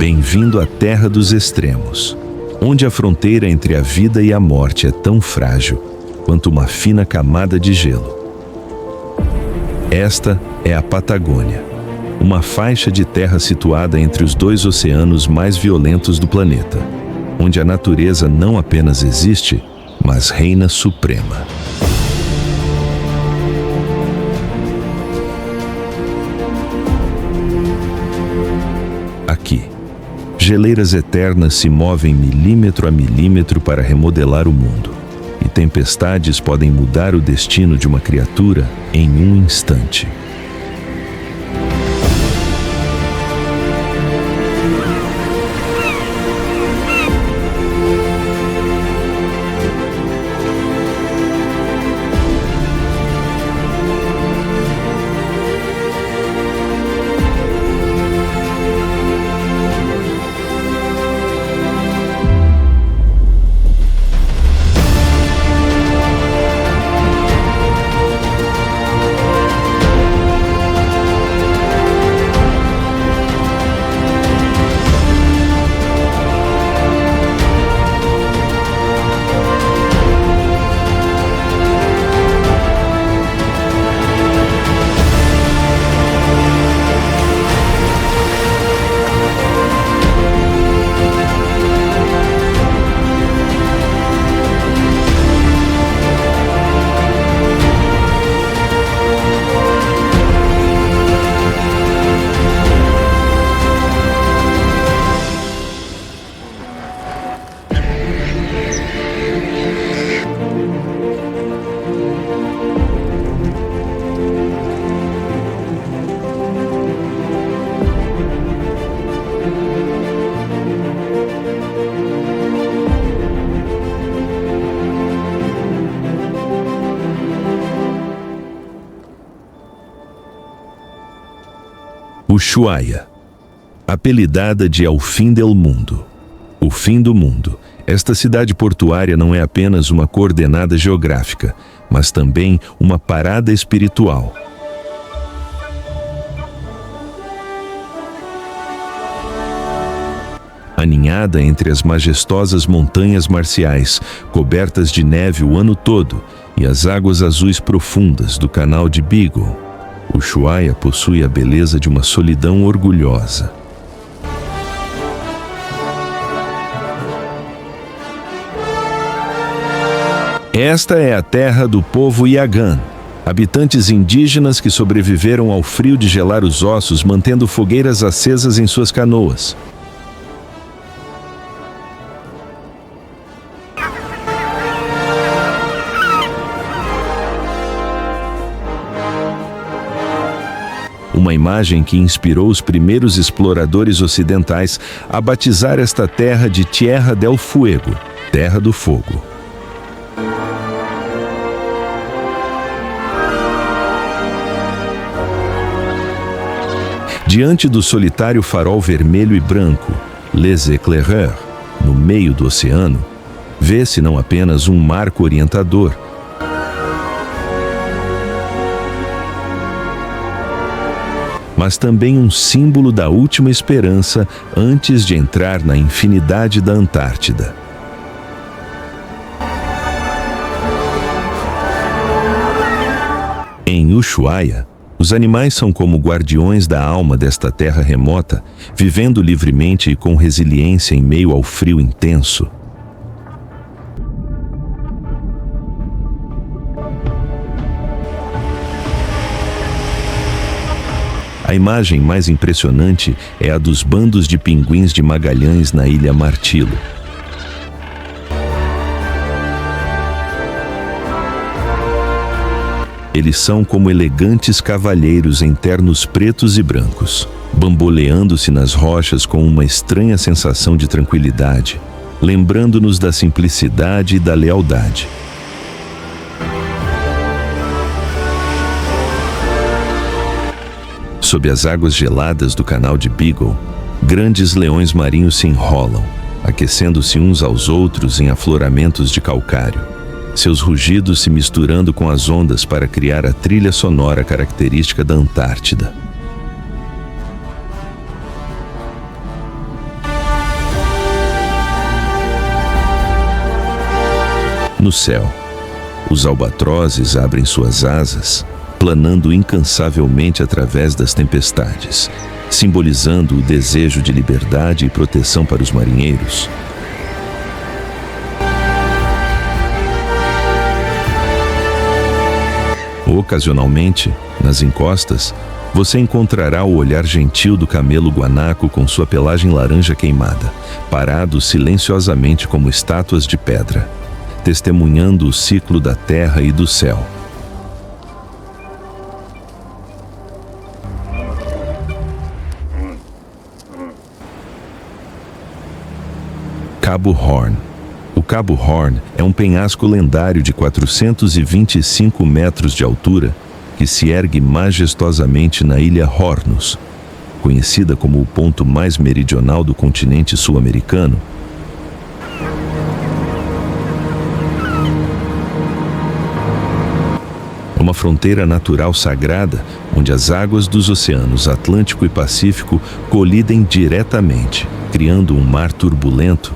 Bem-vindo à Terra dos Extremos, onde a fronteira entre a vida e a morte é tão frágil quanto uma fina camada de gelo. Esta é a Patagônia, uma faixa de terra situada entre os dois oceanos mais violentos do planeta, onde a natureza não apenas existe, mas reina suprema. Aqui, geleiras eternas se movem milímetro a milímetro para remodelar o mundo, e tempestades podem mudar o destino de uma criatura em um instante. Ushuaia, apelidada de Al Fin del Mundo, o fim do mundo, esta cidade portuária não é apenas uma coordenada geográfica, mas também uma parada espiritual. Aninhada entre as majestosas montanhas marciais, cobertas de neve o ano todo, e as águas azuis profundas do canal de Beagle, Ushuaia possui a beleza de uma solidão orgulhosa. Esta é a terra do povo Yaghan, habitantes indígenas que sobreviveram ao frio de gelar os ossos mantendo fogueiras acesas em suas canoas. Uma imagem que inspirou os primeiros exploradores ocidentais a batizar esta terra de Tierra del Fuego, Terra do Fogo. Diante do solitário farol vermelho e branco, Les Éclaireurs, no meio do oceano, vê-se não apenas um marco orientador, mas também um símbolo da última esperança antes de entrar na infinidade da Antártida. Em Ushuaia, os animais são como guardiões da alma desta terra remota, vivendo livremente e com resiliência em meio ao frio intenso. A imagem mais impressionante é a dos bandos de pinguins de Magalhães na Ilha Martillo. Eles são como elegantes cavalheiros em ternos pretos e brancos, bamboleando-se nas rochas com uma estranha sensação de tranquilidade, lembrando-nos da simplicidade e da lealdade. Sob as águas geladas do canal de Beagle, grandes leões marinhos se enrolam, aquecendo-se uns aos outros em afloramentos de calcário, seus rugidos se misturando com as ondas para criar a trilha sonora característica da Antártida. No céu, os albatrozes abrem suas asas, planando incansavelmente através das tempestades, simbolizando o desejo de liberdade e proteção para os marinheiros. Ocasionalmente, nas encostas, você encontrará o olhar gentil do camelo guanaco com sua pelagem laranja queimada, parados silenciosamente como estátuas de pedra, testemunhando o ciclo da terra e do céu. Cabo Horn. O Cabo Horn é um penhasco lendário de 425 metros de altura que se ergue majestosamente na ilha Hornos, conhecida como o ponto mais meridional do continente sul-americano. É uma fronteira natural sagrada onde as águas dos oceanos Atlântico e Pacífico colidem diretamente, criando um mar turbulento.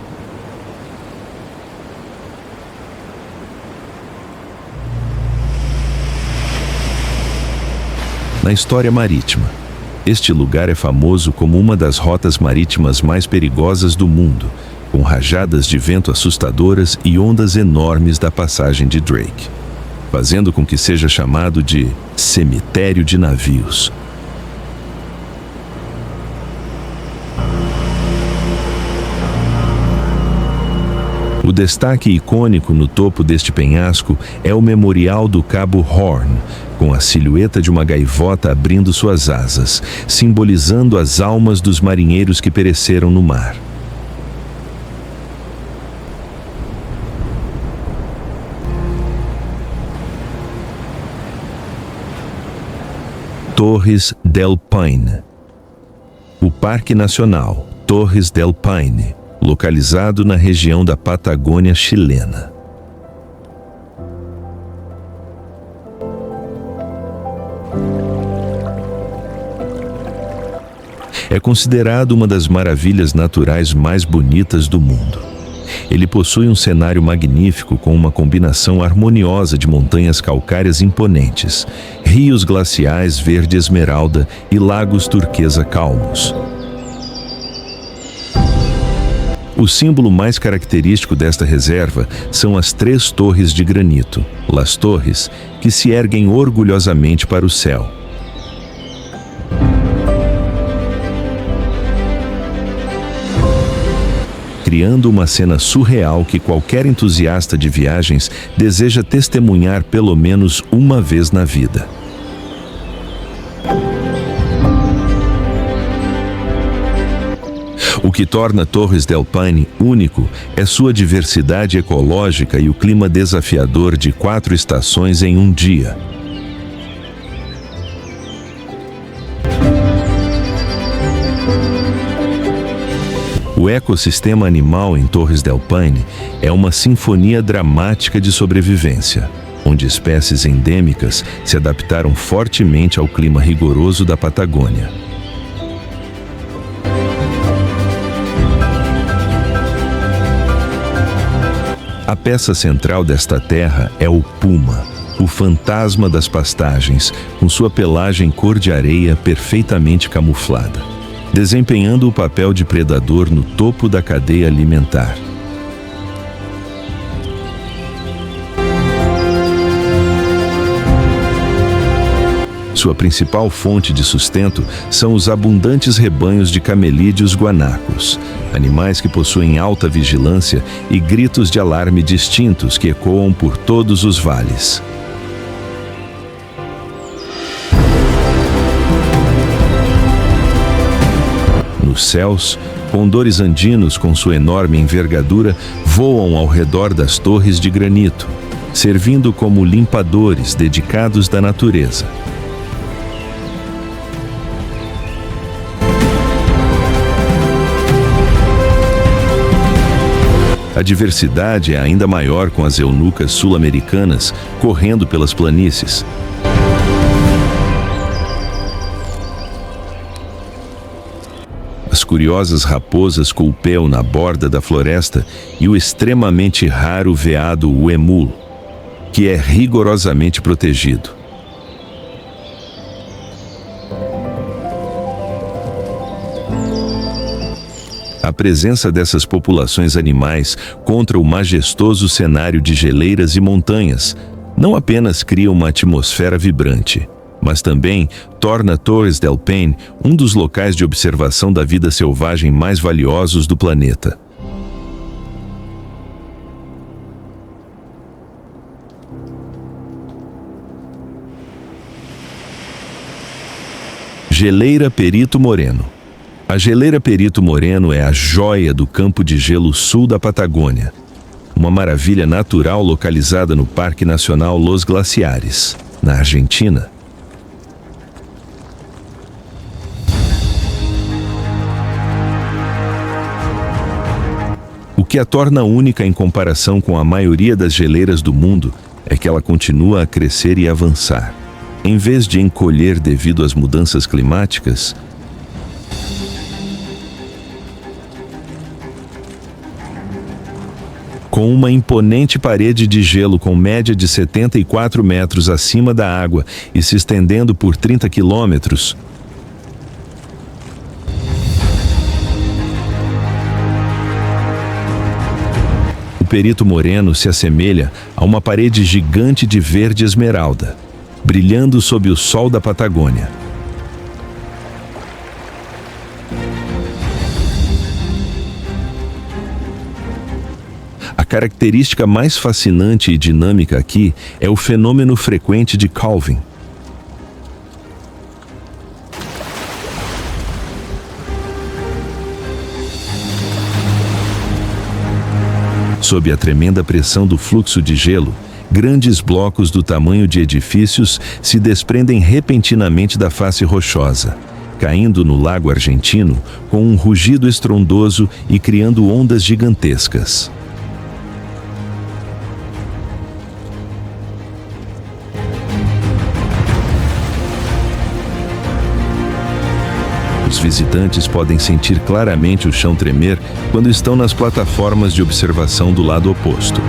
Na história marítima, este lugar é famoso como uma das rotas marítimas mais perigosas do mundo, com rajadas de vento assustadoras e ondas enormes da passagem de Drake, fazendo com que seja chamado de cemitério de navios. O destaque icônico no topo deste penhasco é o Memorial do Cabo Horn, com a silhueta de uma gaivota abrindo suas asas, simbolizando as almas dos marinheiros que pereceram no mar. Torres del Paine. O Parque Nacional Torres del Paine, localizado na região da Patagônia chilena. É considerado uma das maravilhas naturais mais bonitas do mundo. Ele possui um cenário magnífico com uma combinação harmoniosa de montanhas calcárias imponentes, rios glaciais verde esmeralda e lagos turquesa calmos. O símbolo mais característico desta reserva são as 3 torres de granito, Las Torres, que se erguem orgulhosamente para o céu. Criando uma cena surreal que qualquer entusiasta de viagens deseja testemunhar pelo menos uma vez na vida. O que torna Torres del Paine único é sua diversidade ecológica e o clima desafiador de 4 estações em um dia. O ecossistema animal em Torres del Paine é uma sinfonia dramática de sobrevivência, onde espécies endêmicas se adaptaram fortemente ao clima rigoroso da Patagônia. A peça central desta terra é o puma, o fantasma das pastagens, com sua pelagem cor de areia perfeitamente camuflada, desempenhando o papel de predador no topo da cadeia alimentar. Sua principal fonte de sustento são os abundantes rebanhos de camelídeos guanacos, animais que possuem alta vigilância e gritos de alarme distintos que ecoam por todos os vales. Nos céus, condores andinos com sua enorme envergadura voam ao redor das torres de granito, servindo como limpadores dedicados da natureza. A diversidade é ainda maior com as eunucas sul-americanas correndo pelas planícies. as curiosas raposas culpeu na borda da floresta e o extremamente raro veado uemul, que é rigorosamente protegido. A presença dessas populações animais contra o majestoso cenário de geleiras e montanhas não apenas cria uma atmosfera vibrante, mas também torna Torres del Paine um dos locais de observação da vida selvagem mais valiosos do planeta. Geleira Perito Moreno. A Geleira Perito Moreno é a joia do campo de gelo sul da Patagônia, uma maravilha natural localizada no Parque Nacional Los Glaciares, na Argentina. O que a torna única em comparação com a maioria das geleiras do mundo é que ela continua a crescer e avançar. Em vez de encolher devido às mudanças climáticas, com uma imponente parede de gelo com média de 74 metros acima da água e se estendendo por 30 quilômetros, o Perito Moreno se assemelha a uma parede gigante de verde esmeralda, brilhando sob o sol da Patagônia. A característica mais fascinante e dinâmica aqui é o fenômeno frequente de calving. Sob a tremenda pressão do fluxo de gelo, grandes blocos do tamanho de edifícios se desprendem repentinamente da face rochosa, caindo no lago argentino com um rugido estrondoso e criando ondas gigantescas. Os visitantes podem sentir claramente o chão tremer quando estão nas plataformas de observação do lado oposto.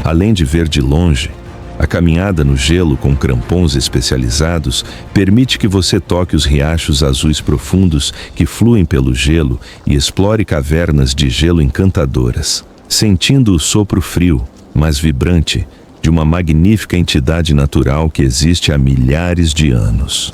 Além de ver de longe, a caminhada no gelo com crampons especializados permite que você toque os riachos azuis profundos que fluem pelo gelo e explore cavernas de gelo encantadoras, sentindo o sopro frio, mas vibrante, de uma magnífica entidade natural que existe há milhares de anos.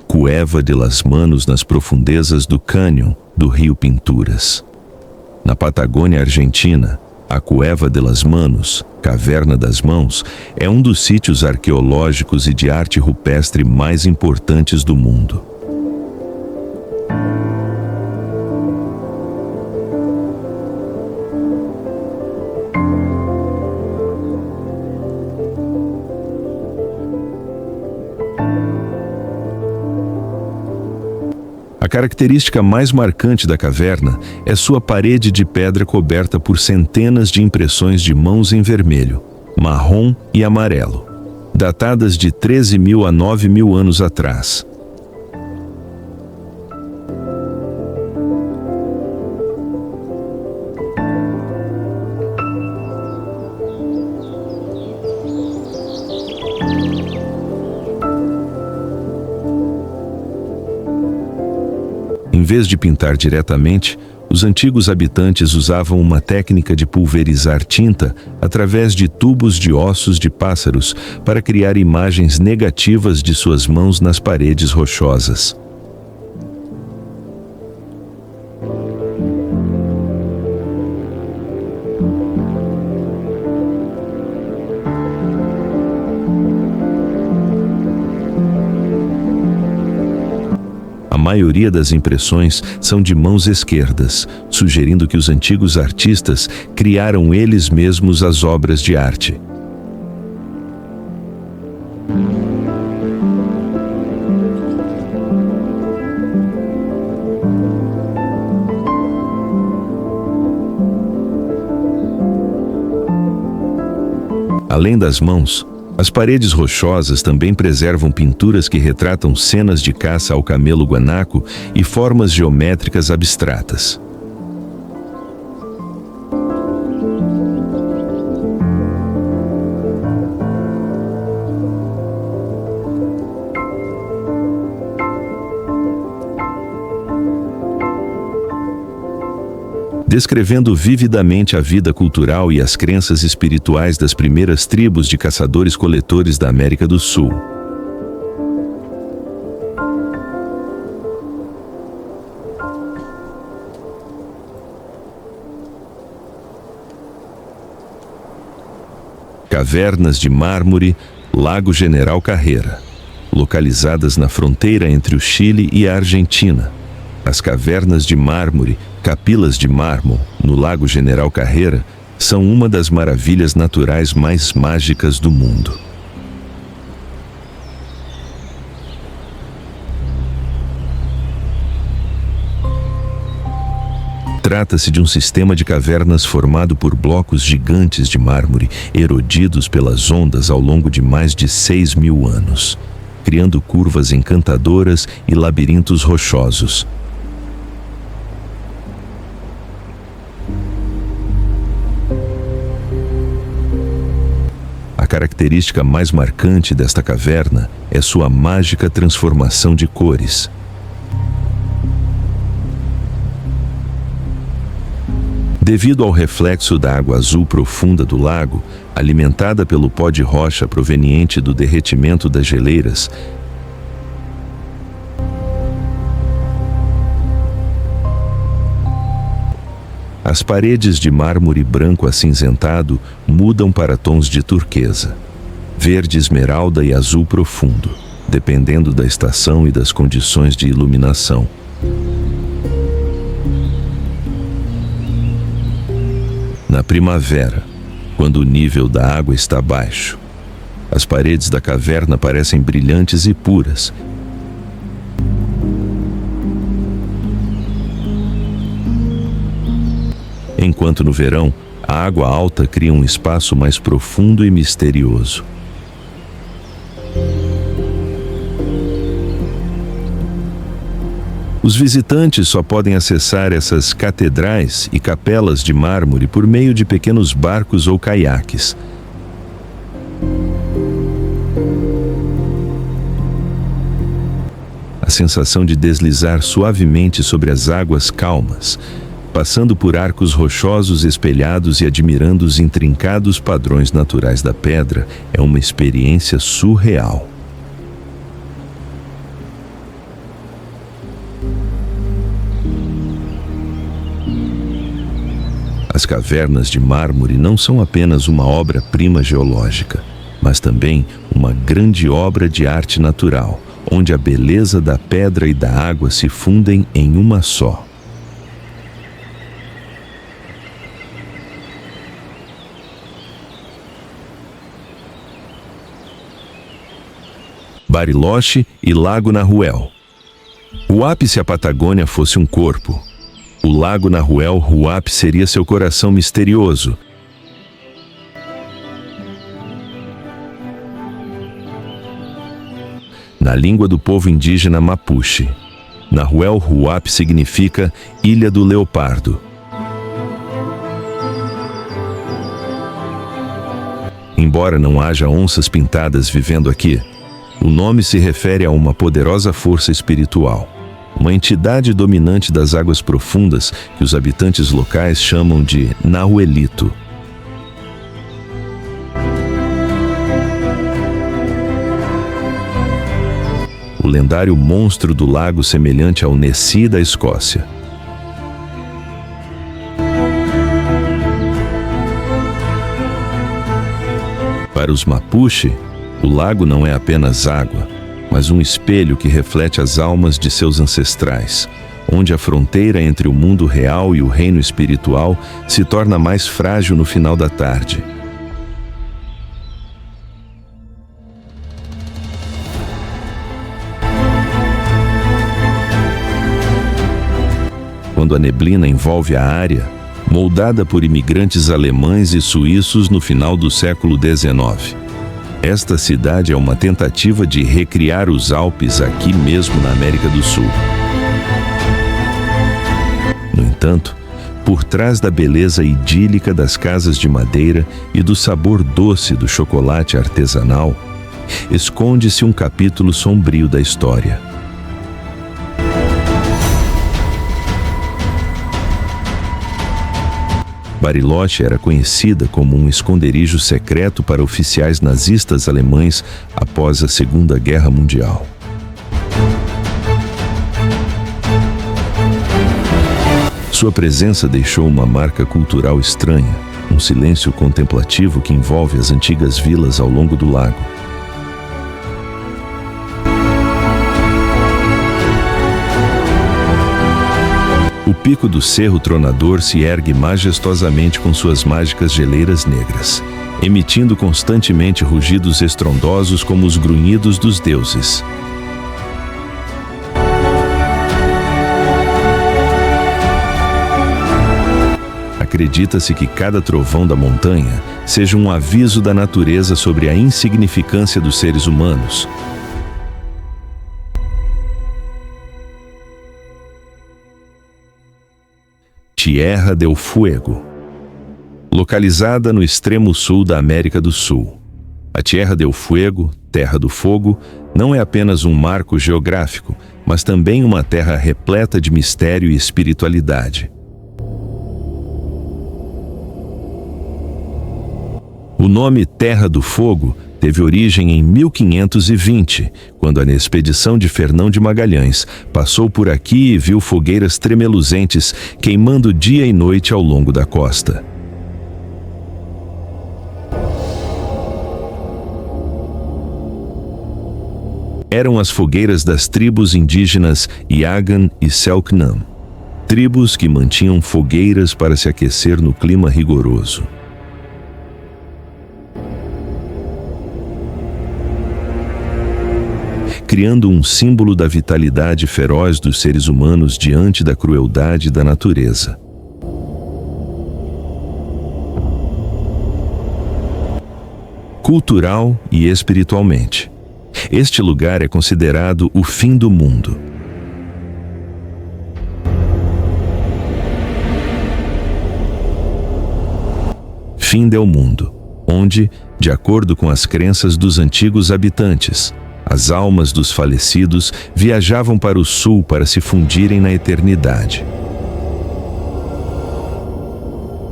Cueva de las Manos nas profundezas do cânion do rio Pinturas. Na Patagônia Argentina, a Cueva de las Manos, Caverna das Mãos, é um dos sítios arqueológicos e de arte rupestre mais importantes do mundo. A característica mais marcante da caverna é sua parede de pedra coberta por centenas de impressões de mãos em vermelho, marrom e amarelo, datadas de 13.000 a 9.000 anos atrás. Em vez de pintar diretamente, os antigos habitantes usavam uma técnica de pulverizar tinta através de tubos de ossos de pássaros para criar imagens negativas de suas mãos nas paredes rochosas. A maioria das impressões são de mãos esquerdas, sugerindo que os antigos artistas criaram eles mesmos as obras de arte. Além das mãos, as paredes rochosas também preservam pinturas que retratam cenas de caça ao camelo guanaco e formas geométricas abstratas. Descrevendo vividamente a vida cultural e as crenças espirituais das primeiras tribos de caçadores-coletores da América do Sul. Cavernas de mármore, Lago General Carrera, localizadas na fronteira entre o Chile e a Argentina. As cavernas de mármore, Capilas de Mármore, no Lago General Carrera, são uma das maravilhas naturais mais mágicas do mundo. Trata-se de um sistema de cavernas formado por blocos gigantes de mármore, erodidos pelas ondas ao longo de mais de 6.000 anos, criando curvas encantadoras e labirintos rochosos. A característica mais marcante desta caverna é sua mágica transformação de cores. Devido ao reflexo da água azul profunda do lago, alimentada pelo pó de rocha proveniente do derretimento das geleiras, as paredes de mármore branco acinzentado mudam para tons de turquesa, verde esmeralda e azul profundo, dependendo da estação e das condições de iluminação. Na primavera, quando o nível da água está baixo, as paredes da caverna parecem brilhantes e puras. Enquanto no verão, a água alta cria um espaço mais profundo e misterioso. Os visitantes só podem acessar essas catedrais e capelas de mármore por meio de pequenos barcos ou caiaques. A sensação de deslizar suavemente sobre as águas calmas, passando por arcos rochosos espelhados e admirando os intrincados padrões naturais da pedra, é uma experiência surreal. As cavernas de mármore não são apenas uma obra-prima geológica, mas também uma grande obra de arte natural, onde a beleza da pedra e da água se fundem em uma só. Bariloche e Lago Nahuel. Huapi se a Patagônia fosse um corpo, o Lago Nahuel Huapi seria seu coração misterioso. Na língua do povo indígena Mapuche, Nahuel Huapi significa Ilha do Leopardo. Embora não haja onças pintadas vivendo aqui, o nome se refere a uma poderosa força espiritual, uma entidade dominante das águas profundas que os habitantes locais chamam de Nahuelito. O lendário monstro do lago semelhante ao Nessie da Escócia. Para os Mapuche, o lago não é apenas água, mas um espelho que reflete as almas de seus ancestrais, onde a fronteira entre o mundo real e o reino espiritual se torna mais frágil no final da tarde. Quando a neblina envolve a área, moldada por imigrantes alemães e suíços no final do século XIX. Esta cidade é uma tentativa de recriar os Alpes aqui mesmo na América do Sul. No entanto, por trás da beleza idílica das casas de madeira e do sabor doce do chocolate artesanal, esconde-se um capítulo sombrio da história. Bariloche era conhecida como um esconderijo secreto para oficiais nazistas alemães após a Segunda Guerra Mundial. Sua presença deixou uma marca cultural estranha, um silêncio contemplativo que envolve as antigas vilas ao longo do lago. O pico do Cerro Tronador se ergue majestosamente com suas mágicas geleiras negras, emitindo constantemente rugidos estrondosos como os grunhidos dos deuses. Acredita-se que cada trovão da montanha seja um aviso da natureza sobre a insignificância dos seres humanos. Tierra del Fuego. Localizada no extremo sul da América do Sul, a Tierra del Fuego, Terra do Fogo, não é apenas um marco geográfico, mas também uma terra repleta de mistério e espiritualidade. O nome Terra do Fogo teve origem em 1520, quando a expedição de Fernão de Magalhães passou por aqui e viu fogueiras tremeluzentes queimando dia e noite ao longo da costa. Eram as fogueiras das tribos indígenas Yagan e Selknam, tribos que mantinham fogueiras para se aquecer no clima rigoroso. Criando um símbolo da vitalidade feroz dos seres humanos diante da crueldade da natureza. Cultural e espiritualmente, este lugar é considerado o fim do mundo. Fim del mundo, onde, de acordo com as crenças dos antigos habitantes, as almas dos falecidos viajavam para o sul para se fundirem na eternidade.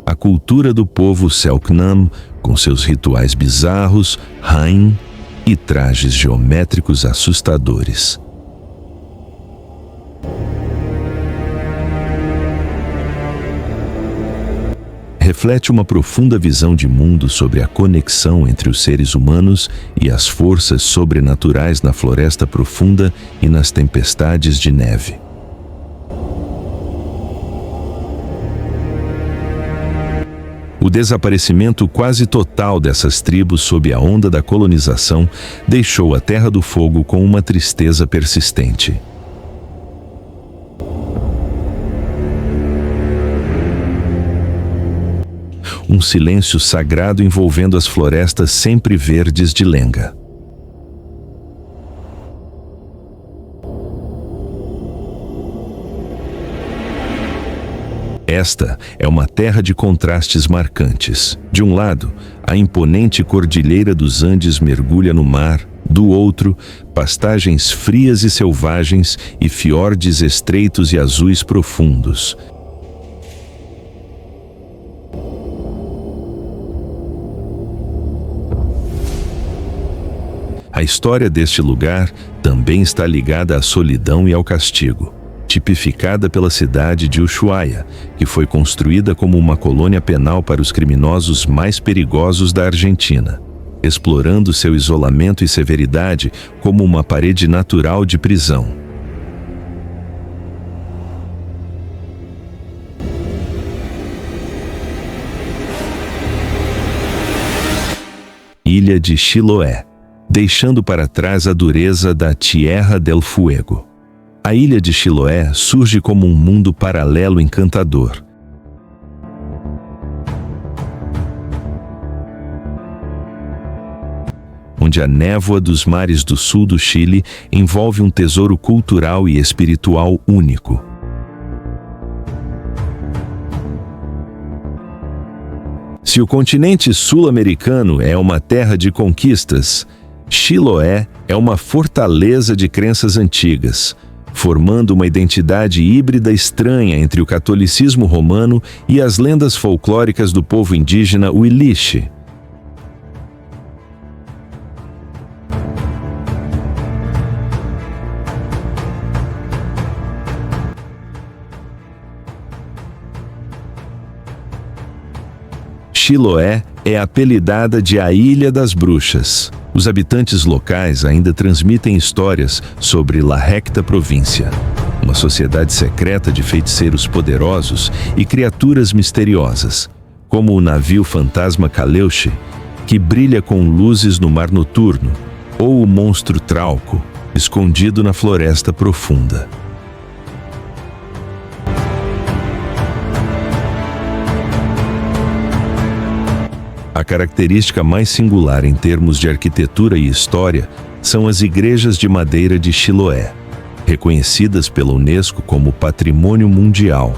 A cultura do povo Selknam, com seus rituais bizarros, Hain e trajes geométricos assustadores. Reflete uma profunda visão de mundo sobre a conexão entre os seres humanos e as forças sobrenaturais na floresta profunda e nas tempestades de neve. O desaparecimento quase total dessas tribos sob a onda da colonização deixou a Terra do Fogo com uma tristeza persistente. Um silêncio sagrado envolvendo as florestas sempre verdes de lenga. Esta é uma terra de contrastes marcantes. De um lado, a imponente cordilheira dos Andes mergulha no mar. Do outro, pastagens frias e selvagens e fiordes estreitos e azuis profundos. A história deste lugar também está ligada à solidão e ao castigo, tipificada pela cidade de Ushuaia, que foi construída como uma colônia penal para os criminosos mais perigosos da Argentina, explorando seu isolamento e severidade como uma parede natural de prisão. Ilha de Chiloé, deixando para trás a dureza da Tierra del Fuego. A ilha de Chiloé surge como um mundo paralelo encantador. onde a névoa dos mares do sul do Chile envolve um tesouro cultural e espiritual único. Se o continente sul-americano é uma terra de conquistas, Chiloé é uma fortaleza de crenças antigas, formando uma identidade híbrida estranha entre o catolicismo romano e as lendas folclóricas do povo indígena Huilliche. Chiloé é apelidada de a Ilha das Bruxas. Os habitantes locais ainda transmitem histórias sobre La Recta Província, uma sociedade secreta de feiticeiros poderosos e criaturas misteriosas, como o navio fantasma Caleuche, que brilha com luzes no mar noturno, ou o monstro Trauco, escondido na floresta profunda. A característica mais singular em termos de arquitetura e história são as igrejas de madeira de Chiloé, reconhecidas pela Unesco como Patrimônio Mundial.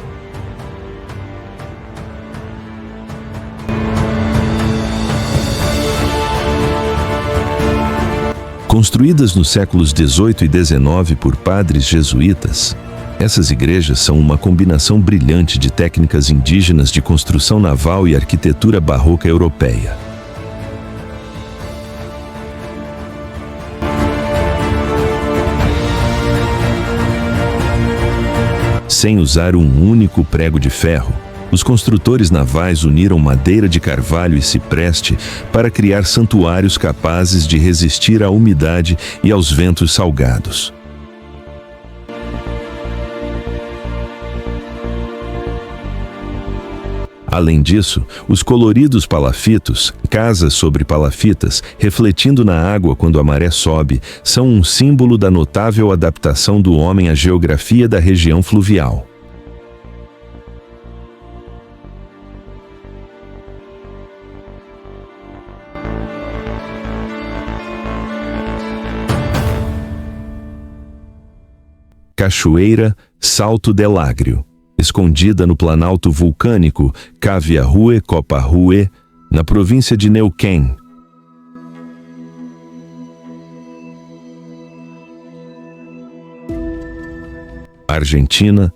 Construídas nos séculos XVIII e XIX por padres jesuítas, essas igrejas são uma combinação brilhante de técnicas indígenas de construção naval e arquitetura barroca europeia. Sem usar um único prego de ferro, os construtores navais uniram madeira de carvalho e cipreste para criar santuários capazes de resistir à umidade e aos ventos salgados. Além disso, os coloridos palafitos, casas sobre palafitas, refletindo na água quando a maré sobe, são um símbolo da notável adaptação do homem à geografia da região fluvial. Cachoeira Salto del Agrio, escondida no planalto vulcânico Caviahue-Coparhue, na província de Neuquén. Argentina,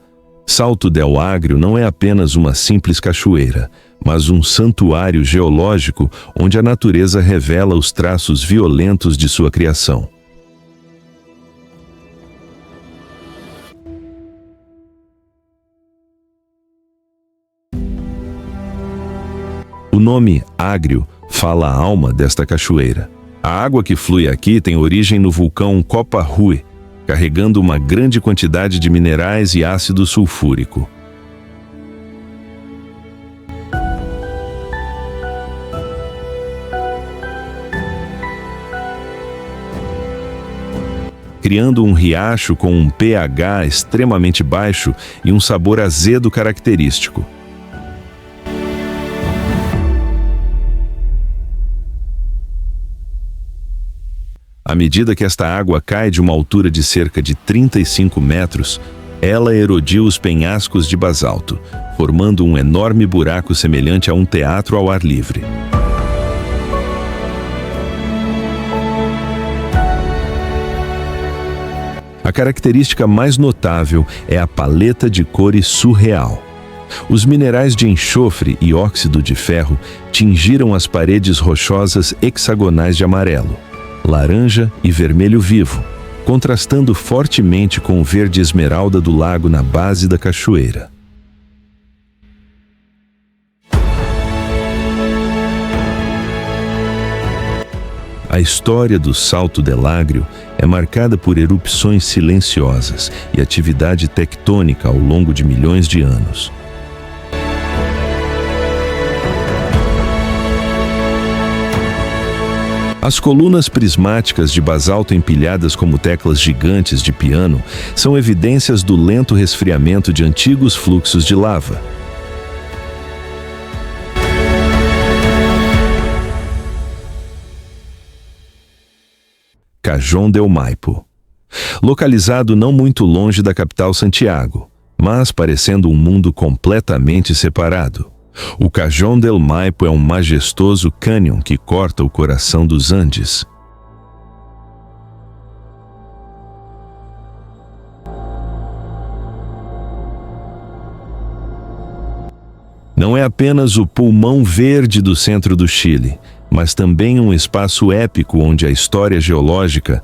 Salto del Agrio não é apenas uma simples cachoeira, mas um santuário geológico onde a natureza revela os traços violentos de sua criação. O nome Agrio fala a alma desta cachoeira. A água que flui aqui tem origem no vulcão Coparhue, carregando uma grande quantidade de minerais e ácido sulfúrico. Criando um riacho com um pH extremamente baixo e um sabor azedo característico. À medida que esta água cai de uma altura de cerca de 35 metros, ela erodiu os penhascos de basalto, formando um enorme buraco semelhante a um teatro ao ar livre. A característica mais notável é a paleta de cores surreal. Os minerais de enxofre e óxido de ferro tingiram as paredes rochosas hexagonais de amarelo, laranja e vermelho vivo, contrastando fortemente com o verde esmeralda do lago na base da cachoeira. A história do Salto del Agrio é marcada por erupções silenciosas e atividade tectônica ao longo de milhões de anos. As colunas prismáticas de basalto empilhadas como teclas gigantes de piano são evidências do lento resfriamento de antigos fluxos de lava. Cajón del Maipo. Localizado não muito longe da capital Santiago, mas parecendo um mundo completamente separado. O Cajón del Maipo é um majestoso cânion que corta o coração dos Andes. Não é apenas o pulmão verde do centro do Chile, mas também um espaço épico onde a história geológica,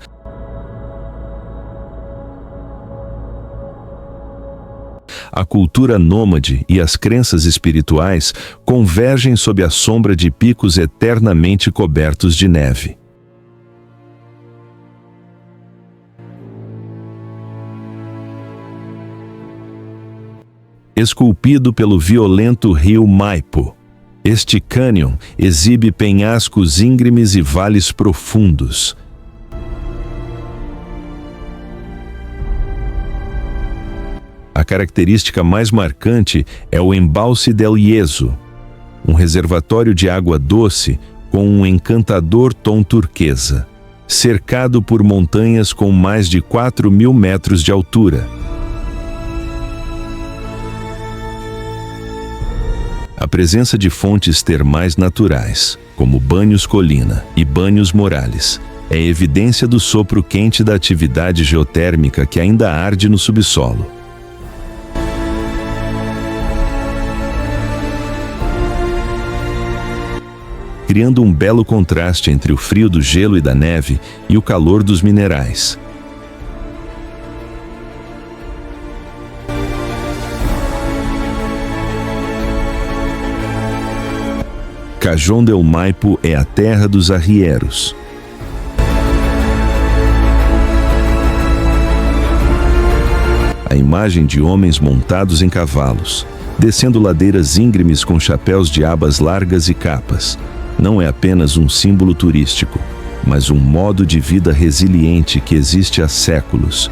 a cultura nômade e as crenças espirituais convergem sob a sombra de picos eternamente cobertos de neve. Esculpido pelo violento rio Maipo, este cânion exibe penhascos íngremes e vales profundos. A característica mais marcante é o Embalse del Yeso, um reservatório de água doce com um encantador tom turquesa, cercado por montanhas com mais de 4.000 metros de altura. A presença de fontes termais naturais, como Banhos Colina e Banhos Morales, é evidência do sopro quente da atividade geotérmica que ainda arde no subsolo. Criando um belo contraste entre o frio do gelo e da neve e o calor dos minerais. Cajón del Maipo é a terra dos arrieros. A imagem de homens montados em cavalos, descendo ladeiras íngremes com chapéus de abas largas e capas, não é apenas um símbolo turístico, mas um modo de vida resiliente que existe há séculos.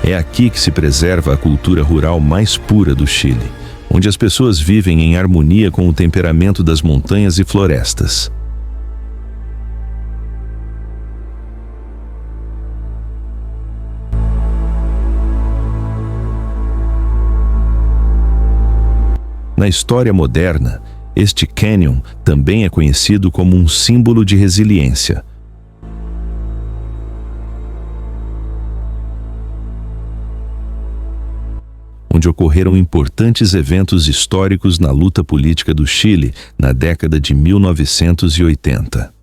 É aqui que se preserva a cultura rural mais pura do Chile, onde as pessoas vivem em harmonia com o temperamento das montanhas e florestas. Na história moderna, este cânion também é conhecido como um símbolo de resiliência. Onde ocorreram importantes eventos históricos na luta política do Chile na década de 1980.